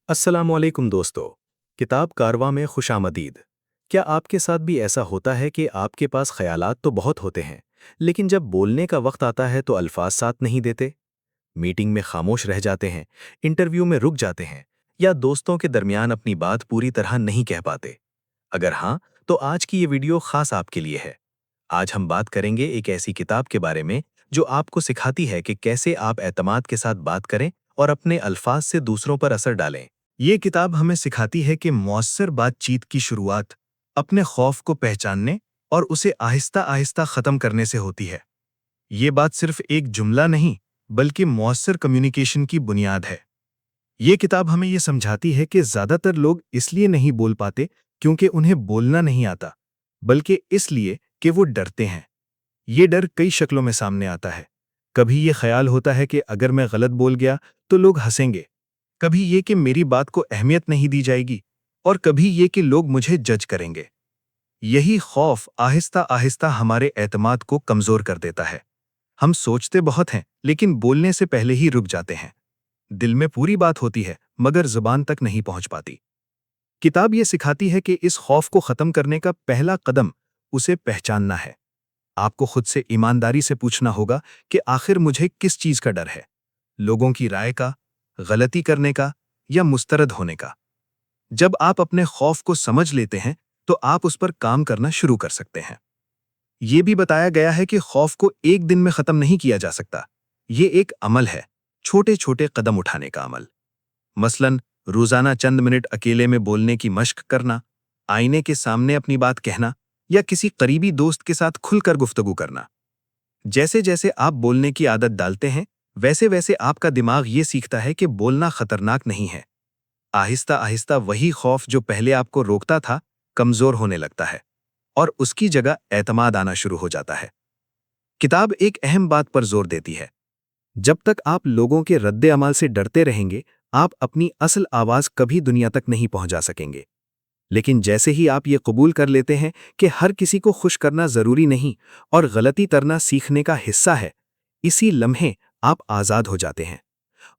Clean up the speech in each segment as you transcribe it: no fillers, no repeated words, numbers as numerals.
अस्सलाम वालेकुम दोस्तों। किताब कारवां में खुश आमदीद। क्या आपके साथ भी ऐसा होता है कि आपके पास ख्यालात तो बहुत होते हैं, लेकिन जब बोलने का वक्त आता है तो अल्फाज साथ नहीं देते? मीटिंग में खामोश रह जाते हैं, इंटरव्यू में रुक जाते हैं, या दोस्तों के दरमियान अपनी बात पूरी तरह नहीं कह पाते? अगर हाँ, तो आज की ये वीडियो खास आपके लिए है। आज हम बात करेंगे एक ऐसी किताब के बारे में जो आपको सिखाती है कि कैसे आप एतमाद के साथ बात करें और अपने अल्फाज से दूसरों पर असर डालें। ये किताब हमें सिखाती है कि मौसर बातचीत की शुरुआत अपने खौफ को पहचानने और उसे आहिस्ता आहिस्ता ख़त्म करने से होती है। ये बात सिर्फ एक जुमला नहीं, बल्कि मौसर कम्युनिकेशन की बुनियाद है। ये किताब हमें ये समझाती है कि ज़्यादातर लोग इसलिए नहीं बोल पाते क्योंकि उन्हें बोलना नहीं आता, बल्कि इसलिए कि वो डरते हैं। ये डर कई शक्लों में सामने आता है। कभी ये ख्याल होता है कि अगर मैं गलत बोल गया तो लोग हंसेंगे, कभी ये कि मेरी बात को अहमियत नहीं दी जाएगी, और कभी ये कि लोग मुझे जज करेंगे। यही खौफ आहिस्ता आहिस्ता हमारे एतमाद को कमज़ोर कर देता है। हम सोचते बहुत हैं, लेकिन बोलने से पहले ही रुक जाते हैं। दिल में पूरी बात होती है, मगर ज़ुबान तक नहीं पहुंच पाती। किताब ये सिखाती है कि इस खौफ को ख़त्म करने का पहला कदम उसे पहचानना है। आपको खुद से ईमानदारी से पूछना होगा कि आखिर मुझे किस चीज़ का डर है? लोगों की राय का, गलती करने का, या मुस्तरद होने का? जब आप अपने खौफ को समझ लेते हैं, तो आप उस पर काम करना शुरू कर सकते हैं। ये भी बताया गया है कि खौफ को एक दिन में खत्म नहीं किया जा सकता। ये एक अमल है, छोटे छोटे कदम उठाने का अमल। मसलन, रोजाना चंद मिनट अकेले में बोलने की मश्क करना, आईने के सामने अपनी बात कहना, या किसी करीबी दोस्त के साथ खुलकर गुफ्तगू करना। जैसे जैसे आप बोलने की आदत डालते हैं, वैसे वैसे आपका दिमाग ये सीखता है कि बोलना खतरनाक नहीं है। आहिस्ता आहिस्ता वही खौफ जो पहले आपको रोकता था, कमजोर होने लगता है, और उसकी जगह एतमाद आना शुरू हो जाता है। किताब एक अहम बात पर जोर देती है। जब तक आप लोगों के रद्दे अमल से डरते रहेंगे, आप अपनी असल आवाज कभी दुनिया तक नहीं पहुंचा सकेंगे। लेकिन जैसे ही आप ये कबूल कर लेते हैं कि हर किसी को खुश करना जरूरी नहीं और गलती करना सीखने का हिस्सा है, इसी लम्हे आप आज़ाद हो जाते हैं।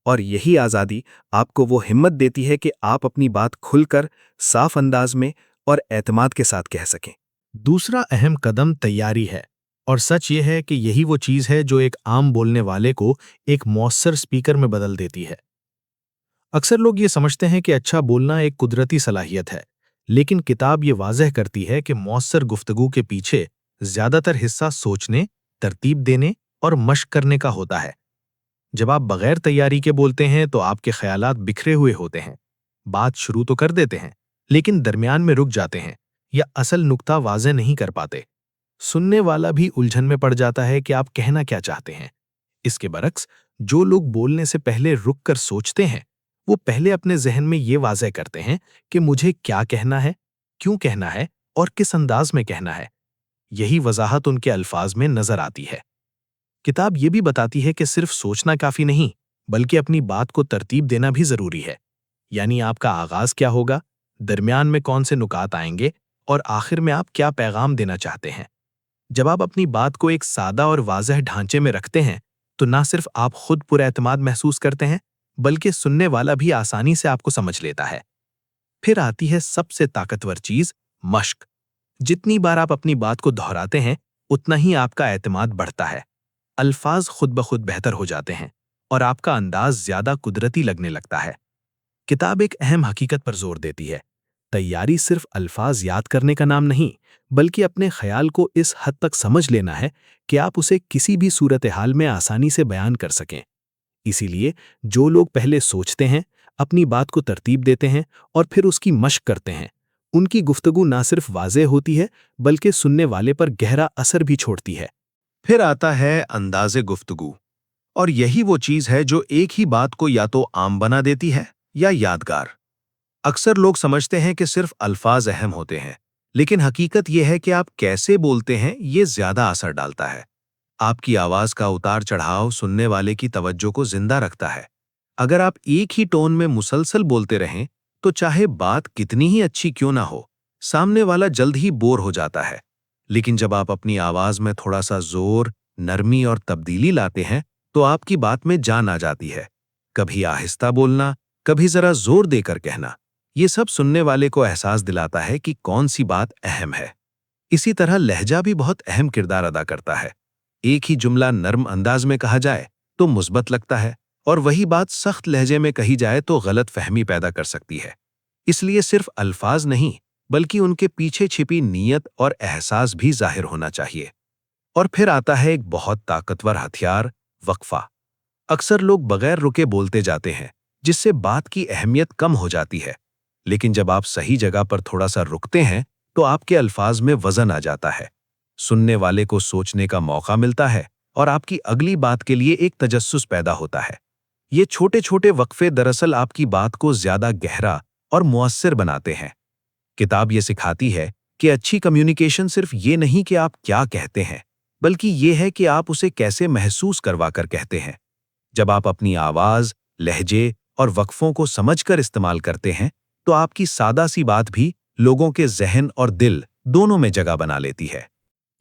और यही आज़ादी आपको वो हिम्मत देती है कि आप अपनी बात खुलकर, साफ अंदाज में और एतमाद के साथ कह सकें। दूसरा अहम कदम तैयारी है, और सच ये है कि यही वो चीज़ है जो एक आम बोलने वाले को एक मौसर स्पीकर में बदल देती है। अक्सर लोग ये समझते हैं कि अच्छा बोलना एक कुदरती सलाहियत है, लेकिन किताब ये वाज़ह करती है कि मौसर गुफ्तगू के पीछे ज़्यादातर हिस्सा सोचने, तरतीब देने और मश्क करने का होता है। जब आप बगैर तैयारी के बोलते हैं तो आपके ख्यालात बिखरे हुए होते हैं। बात शुरू तो कर देते हैं, लेकिन दरमियान में रुक जाते हैं या असल नुक्ता वाज़े नहीं कर पाते। सुनने वाला भी उलझन में पड़ जाता है कि आप कहना क्या चाहते हैं। इसके बरक्स, जो लोग बोलने से पहले रुक कर सोचते हैं, वो पहले अपने जहन में ये वाज़ह करते हैं कि मुझे क्या कहना है, क्यों कहना है और किस अंदाज में कहना है। यही वजाहत उनके अल्फाज में नजर आती है। किताब ये भी बताती है कि सिर्फ सोचना काफी नहीं, बल्कि अपनी बात को तरतीब देना भी जरूरी है। यानी आपका आगाज क्या होगा, दरमियान में कौन से नुकात आएंगे, और आखिर में आप क्या पैगाम देना चाहते हैं। जब आप अपनी बात को एक सादा और वाज़ह ढांचे में रखते हैं, तो ना सिर्फ आप खुद पुरएतमाद महसूस करते हैं, बल्कि सुनने वाला भी आसानी से आपको समझ लेता है। फिर आती है सबसे ताकतवर चीज, मश्क। जितनी बार आप अपनी बात को दोहराते हैं, उतना ही आपका एतमाद बढ़ता है। अल्फाज खुद ब खुद बेहतर हो जाते हैं और आपका अंदाज ज्यादा कुदरती लगने लगता है। किताब एक अहम हकीकत पर जोर देती है। तैयारी सिर्फ अल्फाज याद करने का नाम नहीं, बल्कि अपने ख्याल को इस हद तक समझ लेना है कि आप उसे किसी भी सूरत हाल में आसानी से बयान कर सकें। इसीलिए जो लोग पहले सोचते हैं, अपनी बात को तरतीब देते हैं और फिर उसकी मश्क करते हैं, उनकी गुफ्तगू ना सिर्फ वाज़ेह होती है, बल्कि सुनने वाले पर गहरा असर भी छोड़ती है। फिर आता है अंदाज़े गुफ्तगू, और यही वो चीज़ है जो एक ही बात को या तो आम बना देती है या यादगार। अक्सर लोग समझते हैं कि सिर्फ अल्फाज अहम होते हैं, लेकिन हकीकत यह है कि आप कैसे बोलते हैं ये ज़्यादा असर डालता है। आपकी आवाज़ का उतार चढ़ाव सुनने वाले की तवज्जो को जिंदा रखता है। अगर आप एक ही टोन में मुसलसल बोलते रहें, तो चाहे बात कितनी ही अच्छी क्यों ना हो, सामने वाला जल्द ही बोर हो जाता है। लेकिन जब आप अपनी आवाज़ में थोड़ा सा जोर, नरमी और तब्दीली लाते हैं, तो आपकी बात में जान आ जाती है। कभी आहिस्ता बोलना, कभी जरा जोर देकर कहना, ये सब सुनने वाले को एहसास दिलाता है कि कौन सी बात अहम है। इसी तरह लहजा भी बहुत अहम किरदार अदा करता है। एक ही जुमला नर्म अंदाज में कहा जाए तो मुस्बत लगता है, और वही बात सख्त लहजे में कही जाए तो गलत फहमी पैदा कर सकती है। इसलिए सिर्फ अल्फाज नहीं, बल्कि उनके पीछे छिपी नीयत और एहसास भी जाहिर होना चाहिए। और फिर आता है एक बहुत ताकतवर हथियार, वक्फा। अक्सर लोग बगैर रुके बोलते जाते हैं, जिससे बात की अहमियत कम हो जाती है। लेकिन जब आप सही जगह पर थोड़ा सा रुकते हैं तो आपके अल्फाज में वजन आ जाता है, सुनने वाले को सोचने का मौका मिलता है और आपकी अगली बात के लिए एक तजस्सुस पैदा होता है। ये छोटे छोटे वक्फे दरअसल आपकी बात को ज्यादा गहरा और मुअस्सिर बनाते हैं। किताब ये सिखाती है कि अच्छी कम्युनिकेशन सिर्फ ये नहीं कि आप क्या कहते हैं, बल्कि ये है कि आप उसे कैसे महसूस करवा कर कहते हैं। जब आप अपनी आवाज, लहजे और वक्फों को समझकर इस्तेमाल करते हैं तो आपकी सादा सी बात भी लोगों के जहन और दिल दोनों में जगह बना लेती है।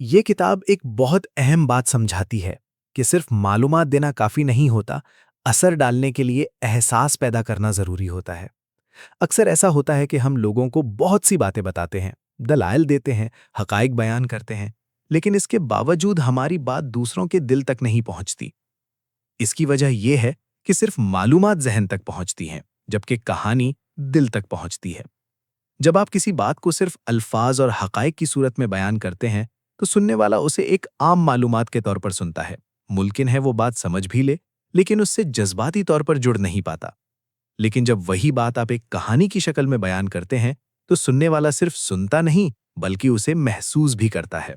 ये किताब एक बहुत अहम बात समझाती है कि सिर्फ मालूमात देना काफ़ी नहीं होता, असर डालने के लिए एहसास पैदा करना ज़रूरी होता है। अक्सर ऐसा होता है कि हम लोगों को बहुत सी बातें बताते हैं, दलाइल देते हैं, हक़ाइक़ बयान करते हैं, लेकिन इसके बावजूद हमारी बात दूसरों के दिल तक नहीं पहुंचती। इसकी वजह यह है कि सिर्फ मालूमात ज़हन तक पहुंचती हैं, जबकि कहानी दिल तक पहुंचती है। जब आप किसी बात को सिर्फ अल्फाज और हक़ाइक़ की सूरत में बयान करते हैं तो सुनने वाला उसे एक आम मालूमात के तौर पर सुनता है। मुमकिन है वो बात समझ भी ले, लेकिन उससे जज्बाती तौर पर जुड़ नहीं पाता। लेकिन जब वही बात आप एक कहानी की शक्ल में बयान करते हैं तो सुनने वाला सिर्फ सुनता नहीं, बल्कि उसे महसूस भी करता है।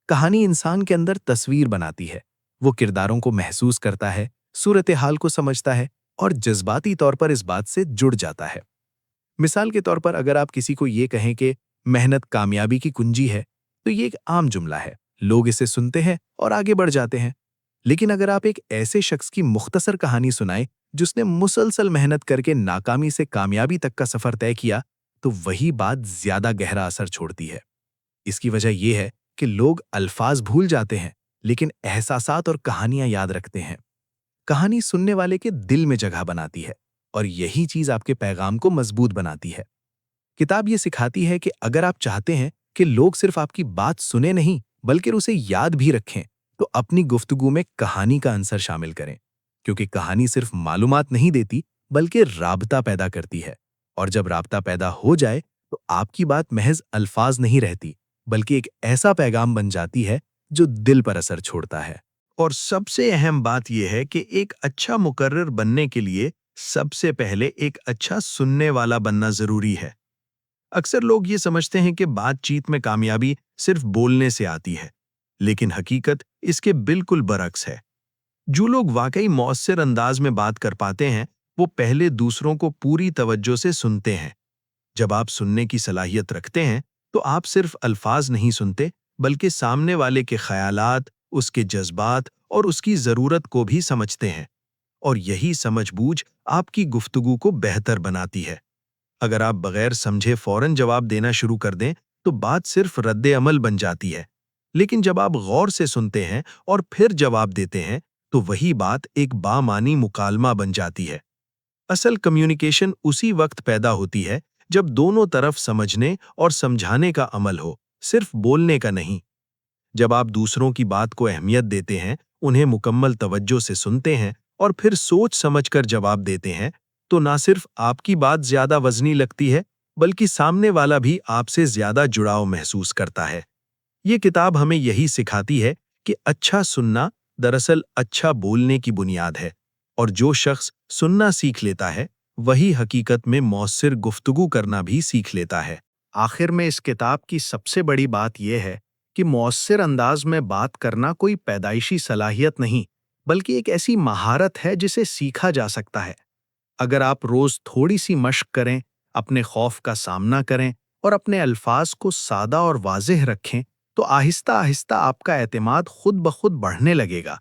कहानी इंसान के अंदर तस्वीर बनाती है। वो किरदारों को महसूस करता है, सूरत हाल को समझता है और जज्बाती तौर पर इस बात से जुड़ जाता है। मिसाल के तौर पर अगर आप किसी को ये कहें कि मेहनत कामयाबी की कुंजी है, तो ये एक आम जुमला है, लोग इसे सुनते हैं और आगे बढ़ जाते हैं। लेकिन अगर आप एक ऐसे शख्स की मुख्तसर कहानी सुनाएं जिसने मुसलसल मेहनत करके नाकामी से कामयाबी तक का सफर तय किया, तो वही बात ज्यादा गहरा असर छोड़ती है। इसकी वजह यह है कि लोग अल्फाज भूल जाते हैं, लेकिन एहसासात और कहानियां याद रखते हैं। कहानी सुनने वाले के दिल में जगह बनाती है और यही चीज आपके पैगाम को मजबूत बनाती है। किताब ये सिखाती है कि अगर आप चाहते हैं कि लोग सिर्फ आपकी बात सुने नहीं, बल्कि उसे याद भी रखें, तो अपनी गुफ्तगू में कहानी का अंसर शामिल करें। क्योंकि कहानी सिर्फ मालूमात नहीं देती, बल्कि राबता पैदा करती है। और जब राबता पैदा हो जाए तो आपकी बात महज अल्फाज नहीं रहती, बल्कि एक ऐसा पैगाम बन जाती है जो दिल पर असर छोड़ता है। और सबसे अहम बात यह है कि एक अच्छा मुकर्रिर बनने के लिए सबसे पहले एक अच्छा सुनने वाला बनना जरूरी है। अक्सर लोग ये समझते हैं कि बातचीत में कामयाबी सिर्फ बोलने से आती है, लेकिन हकीकत इसके बिल्कुल बरक्स है। जो लोग वाकई मौसर अंदाज में बात कर पाते हैं, वो पहले दूसरों को पूरी तवज्जो से सुनते हैं। जब आप सुनने की सलाहियत रखते हैं, तो आप सिर्फ अल्फाज नहीं सुनते, बल्कि सामने वाले के ख्यालात, उसके जज्बात और उसकी ज़रूरत को भी समझते हैं। और यही समझबूझ आपकी गुफ्तगू को बेहतर बनाती है। अगर आप बगैर समझे फौरन जवाब देना शुरू कर दें, तो बात सिर्फ रद्द अमल बन जाती है। लेकिन जब आप गौर से सुनते हैं और फिर जवाब देते हैं, तो वही बात एक बामानी मुकालमा बन जाती है। असल कम्युनिकेशन उसी वक्त पैदा होती है जब दोनों तरफ समझने और समझाने का अमल हो, सिर्फ बोलने का नहीं। जब आप दूसरों की बात को अहमियत देते हैं, उन्हें मुकम्मल तवज्जो से सुनते हैं और फिर सोच समझकर जवाब देते हैं, तो ना सिर्फ आपकी बात ज्यादा वजनी लगती है, बल्कि सामने वाला भी आपसे ज्यादा जुड़ाव महसूस करता है। ये किताब हमें यही सिखाती है कि अच्छा सुनना दरअसल अच्छा बोलने की बुनियाद है, और जो शख्स सुनना सीख लेता है, वही हकीकत में मौसर गुफ्तगू करना भी सीख लेता है। आखिर में इस किताब की सबसे बड़ी बात यह है कि मौसर अंदाज में बात करना कोई पैदाइशी सलाहियत नहीं, बल्कि एक ऐसी महारत है जिसे सीखा जा सकता है। अगर आप रोज थोड़ी सी मश्क करें, अपने खौफ का सामना करें और अपने अल्फाज को सादा और वाज़ेह रखें, तो आहिस्ता आहिस्ता आपका एतमाद खुद ब खुद बढ़ने लगेगा।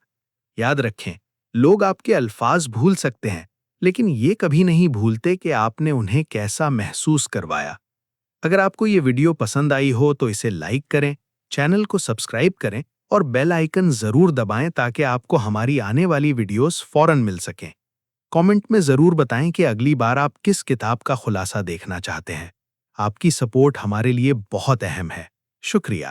याद रखें, लोग आपके अल्फाज भूल सकते हैं, लेकिन ये कभी नहीं भूलते कि आपने उन्हें कैसा महसूस करवाया। अगर आपको ये वीडियो पसंद आई हो तो इसे लाइक करें, चैनल को सब्सक्राइब करें और बेल आइकन ज़रूर दबाएं ताकि आपको हमारी आने वाली वीडियोस फौरन मिल सकें। کامنٹ میں ضرور بتائیں کہ اگلی بار آپ کس کتاب کا خلاصہ دیکھنا چاہتے ہیں۔ آپ کی سپورٹ ہمارے لیے بہت اہم ہے۔ شکریہ۔